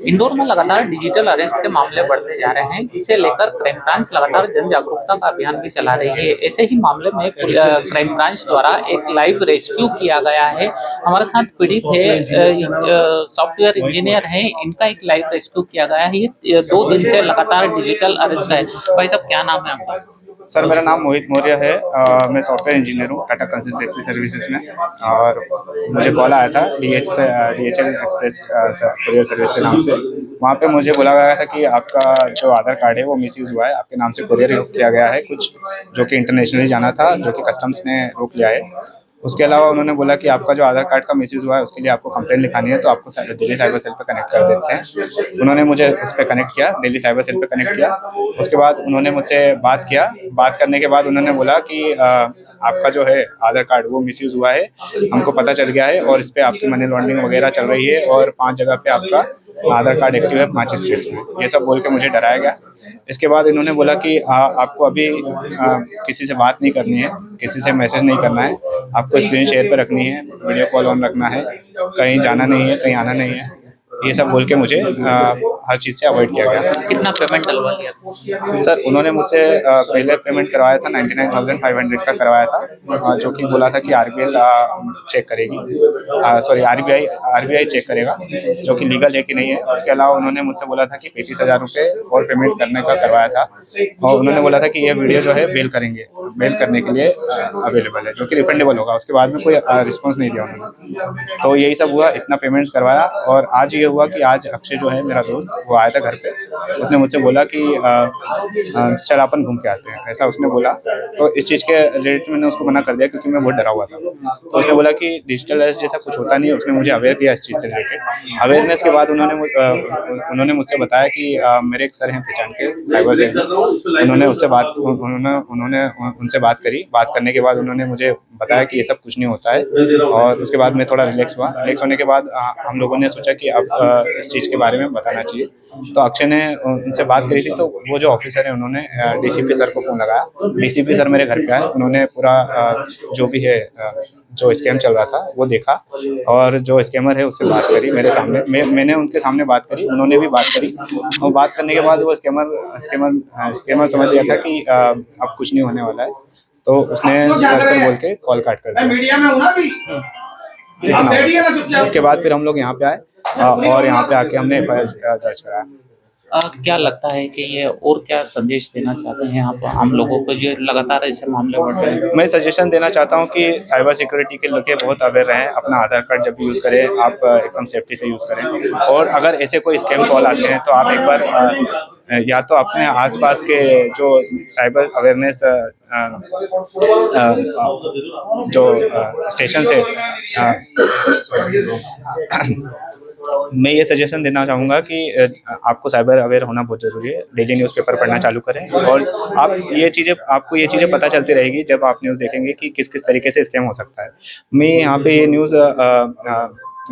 इंदौर में लगातार digital arrest के मामले बढ़ते जा रहे हैं, जिसे लेकर क्राइम ब्रांच लगातार जन जागरूकता का अभियान भी चला रही है। ऐसे ही मामले में क्राइम ब्रांच द्वारा एक लाइव रेस्क्यू किया गया है। हमारे साथ पीड़ित है, सॉफ्टवेयर इंजीनियर हैं, इनका एक लाइव रेस्क्यू किया गया है। ये 2 दिन से लगातार डिजिटल अरेस्ट है। भाई साहब, क्या नाम है आपका? सर, मेरा नाम मोहित मौर्य है। मैं सॉफ्टवेयर इंजीनियर हूँ टाटा कंसल्टेंसी सर्विसेज में। और मुझे कॉल आया था DHL एक्सप्रेस कुरियर सर्विस के नाम से। वहाँ पे मुझे बोला गया था कि आपका जो आधार कार्ड है वो मिसयूज़ हुआ है, आपके नाम से कुरियर किया गया है कुछ, जो कि इंटरनेशनली जाना था, जो कि कस्टम्स ने रोक लिया है। उसके अलावा उन्होंने बोला कि आपका जो आधार कार्ड का मिसयूज़ हुआ है उसके लिए आपको कंप्लेंट लिखानी है, तो आपको दिल्ली साइबर सेल पे कनेक्ट कर देते हैं। उन्होंने मुझे उस पर कनेक्ट किया, दिल्ली साइबर सेल पे कनेक्ट किया। उसके बाद उन्होंने मुझसे बात किया। बात करने के बाद उन्होंने बोला कि आपका जो है आधार कार्ड वो मिसयूज़ हुआ है, हमको पता चल गया है और इस पर आपकी मनी लॉन्ड्रिंग वगैरह चल रही है और 5 जगह पे आपका आधार कार्ड एक्टिव है, 5 स्टेट्स में। ये सब बोल के मुझे डराया गया। इसके बाद इन्होंने बोला कि आपको अभी किसी से बात नहीं करनी है, किसी से मैसेज नहीं करना है, आपको स्क्रीन शेयर पे रखनी है, वीडियो कॉल ऑन रखना है, कहीं जाना नहीं है, कहीं आना नहीं है। ये सब बोल के मुझे हर चीज़ से अवॉइड किया गया। कितना पेमेंट डलवा लिया? सर, उन्होंने मुझसे पहले पेमेंट करवाया था 99,500 का करवाया था, जो कि बोला था कि RBL चेक करेगी, सॉरी RBI चेक करेगा, जो कि लीगल है कि नहीं है। उसके अलावा उन्होंने मुझसे बोला था कि 35,000 रुपये और पेमेंट करने का करवाया था, और उन्होंने बोला था कि ये वीडियो जो है बेल करेंगे, बेल करने के लिए अवेलेबल है, जो कि रिफंडेबल होगा। उसके बाद में कोई रिस्पॉन्स नहीं दिया उन्होंने। तो यही सब हुआ, इतना पेमेंट करवाया। और आज ये हुआ कि आज अक्षय जो है मेरा दोस्त, वो आया था घर पे। उसने मुझसे बोला कि चल अपन घूम के आते हैं, ऐसा उसने बोला। तो इस चीज़ के रिलेटेड मैंने उसको मना कर दिया, क्योंकि मैं बहुत डरा हुआ था। तो उसने बोला कि डिजिटल अरेस्ट जैसा कुछ होता नहीं है। उसने मुझे अवेयर किया इस चीज़ से रिलेटेड। अवेयरनेस के बाद उन्होंने मुझसे बताया कि मेरे एक सर हैं पहचान के साइबर सेल में, उन्होंने उनसे बात करी। बात करने के बाद उन्होंने मुझे बताया कि ये सब कुछ नहीं होता है। और उसके बाद मैं थोड़ा रिलैक्स हुआ। रिलैक्स होने के बाद हम लोगों ने सोचा कि अब इस चीज़ के बारे में बताना चाहिए। तो अक्षय ने उनसे बात करी थी, तो वो जो ऑफिसर है उन्होंने DCP सर को फ़ोन लगाया। DCP सर मेरे घर पे आए। उन्होंने पूरा जो भी है जो स्कैम चल रहा था वो देखा, और जो स्कैमर है उससे बात करी मेरे सामने। मैंने उनके सामने बात करी, उन्होंने भी बात करी। और बात करने के बाद वो स्कैमर समझ गया था कि अब कुछ नहीं होने वाला है। तो उसने सर बोल के कॉल काट कर दिया। इतना। उसके बाद फिर हम लोग यहाँ पे आए, और यहाँ पे आके हमने FIR दर्ज कराया। क्या लगता है कि ये और क्या संदेश देना चाहते हैं आप आम लोगों को, जो लगातार ऐसे मामले बढ़ रहे हैं? मैं सजेशन देना चाहता हूँ कि साइबर सिक्योरिटी के लेके बहुत अवेयर रहें। अपना आधार कार्ड जब भी यूज़ करें, आप एकदम सेफ्टी से यूज़ करें। और अगर ऐसे कोई स्कैम कॉल आते हैं तो आप एक बार या तो अपने आसपास के जो साइबर अवेयरनेस जो स्टेशन से मैं ये सजेशन देना चाहूँगा कि आपको साइबर अवेयर होना बहुत ज़रूरी है। डेली न्यूज़पेपर पढ़ना चालू करें, और आपको ये चीज़ें पता चलती रहेगी जब आप न्यूज़ देखेंगे कि किस किस तरीके से स्कैम हो सकता है। मैं यहाँ पे ये न्यूज़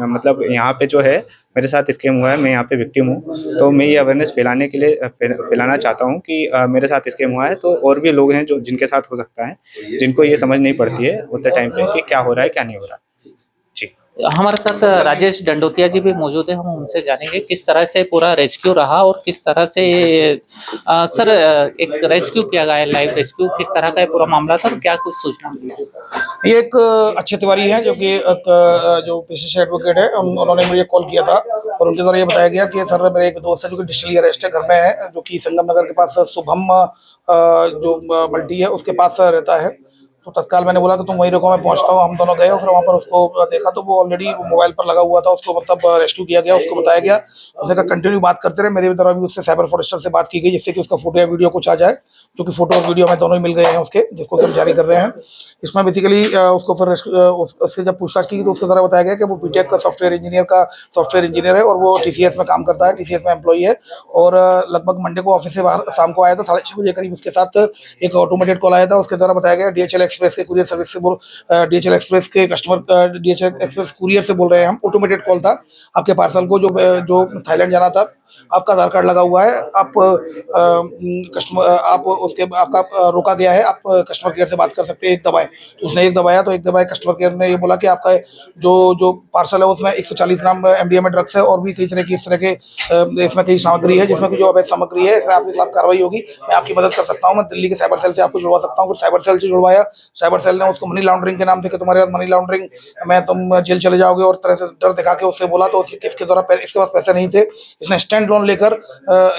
मतलब यहाँ पे जो है मेरे साथ स्कैम हुआ है, मैं यहाँ पे विक्टिम हूँ। तो मैं ये अवेयरनेस फैलाने के लिए फैलाना चाहता हूँ कि मेरे साथ स्कैम हुआ है, तो और भी लोग हैं जो जिनके साथ हो सकता है, जिनको ये समझ नहीं पड़ती है उतने टाइम पे कि क्या हो रहा है क्या नहीं हो रहा। जी। हमारे साथ राजेश डंडोतिया जी भी मौजूद है, हम उनसे जानेंगे किस तरह से पूरा रेस्क्यू रहा और किस तरह से सर एक रेस्क्यू किया गया है, लाइव रेस्क्यू, किस तरह का ये पूरा मामला था और क्या कुछ सूचना मिली? ये एक अक्षय तिवारी है, जो कि एक जो पेशे से एडवोकेट है। उन्होंने मुझे कॉल किया था और उनके द्वारा ये बताया गया कि सर मेरे एक दोस्त है जो कि डिजिटली अरेस्ट है, घर में है, जो कि संगम नगर के पास शुभम जो मल्टी है उसके पास रहता है। तो तत्काल मैंने बोला कि तुम वहीं रुको, मैं पहुंचता हूं। हम दोनों गए और फिर वहां पर उसको देखा तो वो ऑलरेडी मोबाइल पर लगा हुआ था। उसको मतलब रेस्क्यू किया गया, उसको बताया गया, उसने कहा कंटिन्यू बात करते रहे। मेरी तरफ भी उससे साइबर फॉरेस्टर से बात की गई, जिससे कि उसका फोटो या वीडियो कुछ आ जाए, जो कि फोटो और वीडियो हमें दोनों ही मिल गए हैं उसके, जिसको कि हम जारी कर रहे हैं। इसमें बेसिकली उसको फिर उससे जब पूछताछ की तो उसके द्वारा बताया गया कि वो बीटेक का सॉफ्टवेयर इंजीनियर है और वो TCS में काम करता है, TCS में एम्प्लॉई है। और लगभग मंडे को ऑफिस से बाहर शाम को आया था 6:30 बजे करीब। उसके साथ एक ऑटोमेटेड कॉल आया था, उसके द्वारा बताया गया DHL एक्सप्रेस के कुरियर सर्विस से DHL एक्सप्रेस के कस्टमर, DHL एक्सप्रेस कुरियर से बोल रहे हैं हम। ऑटोमेटेड कॉल था, आपके पार्सल को जो थाईलैंड जाना था आपका आधार कार्ड लगा हुआ है, आप कस्टमर आप उसके आपका रोका गया है, आप कस्टमर केयर से बात कर सकते हैं, एक दबाएं। तो उसने एक दबाया, तो एक दबाए कस्टमर केयर ने ये बोला कि आपका जो पार्सल है उसमें 140 ग्राम एमडीएमए ड्रग्स है और भी कई तरह की इस तरह के इसमें कई सामग्री है, जिसमें जो अवैध सामग्री है, इसमें आपके खिलाफ कार्रवाई होगी। मैं आपकी मदद कर सकता हूँ, मैं दिल्ली के साइबर सेल से आपको जुड़वा सकता हूँ। फिर साइबर सेल से जुड़वाया, साइबर सेल ने उसको मनी लॉन्ड्रिंग के नाम देके तुम्हारे पास मनी लॉन्ड्रिंग में तुम जेल चले जाओगे और तरह से डर दिखा के उससे बोला। तो इसके द्वारा इसके पास पैसे नहीं थे, इसने स्टैंड लोन लेकर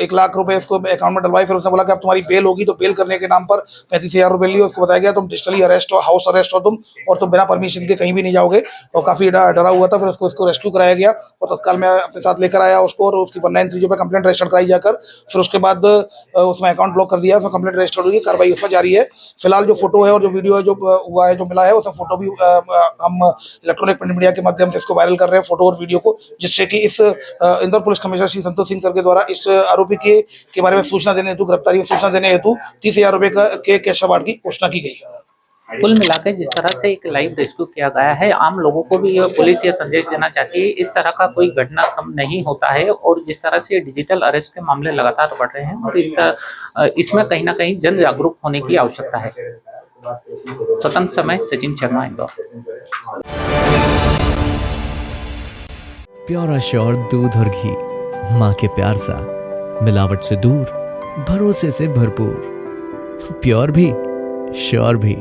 1 लाख रुपए इसको अकाउंट में डलवाई। फिर उसने बोला कि अब तुम्हारी बेल होगी, तो बेल करने के नाम पर 35,000 रुपए लिए। उसको बताया गया तुम डिजिटली अरेस्ट हो, हाउस अरेस्ट हो तुम, और तुम बिना परमिशन के कहीं भी नहीं जाओगे। और काफी डरा हुआ था। फिर उसको रेस्क्यू कराया गया और तत्काल में अपने साथ लेकर आया उसको, और उसकी 193 पे कंप्लेंट रजिस्टर कराई जाकर फिर उसके बाद उसमें अकाउंट ब्लॉक कर दिया। उसमें कंप्लेंट रजिस्टर हुई, कार्रवाई उसमें जारी है। फिलहाल जो फोटो है और जो वीडियो है जो हुआ है, जो मिला है, उसमें फोटो भी हम इलेक्ट्रॉनिक प्रिंट मीडिया के माध्यम से इसको वायरल कर रहे हैं, फोटो और वीडियो को, जिससे कि इस Indore police commissioner Shri Santosh Singh sir के द्वारा इस आरोपी के बारे में सूचना देने हेतु, गिरफ्तारी में सूचना देने हेतु 30,000 रुपए के कैश अवार्ड की घोषणा की गई। कुल मिलाकर जिस तरह से एक लाइव रेस्क्यू किया गया है, आम लोगों को भी पुलिस ये संदेश देना चाहती है इस तरह का कोई घटना कम नहीं होता है। और जिस तरह से डिजिटल अरेस्ट के मामले लगातार बढ़ रहे हैं, और इसमें कहीं ना कहीं जन जागरूक होने की आवश्यकता है। स्वतंत्र समय, सचिन शर्मा, इंदौर। प्योर श्योर दूध और घी, माँ के प्यार सा, मिलावट से दूर, भरोसे से भरपूर, प्योर भी श्योर भी।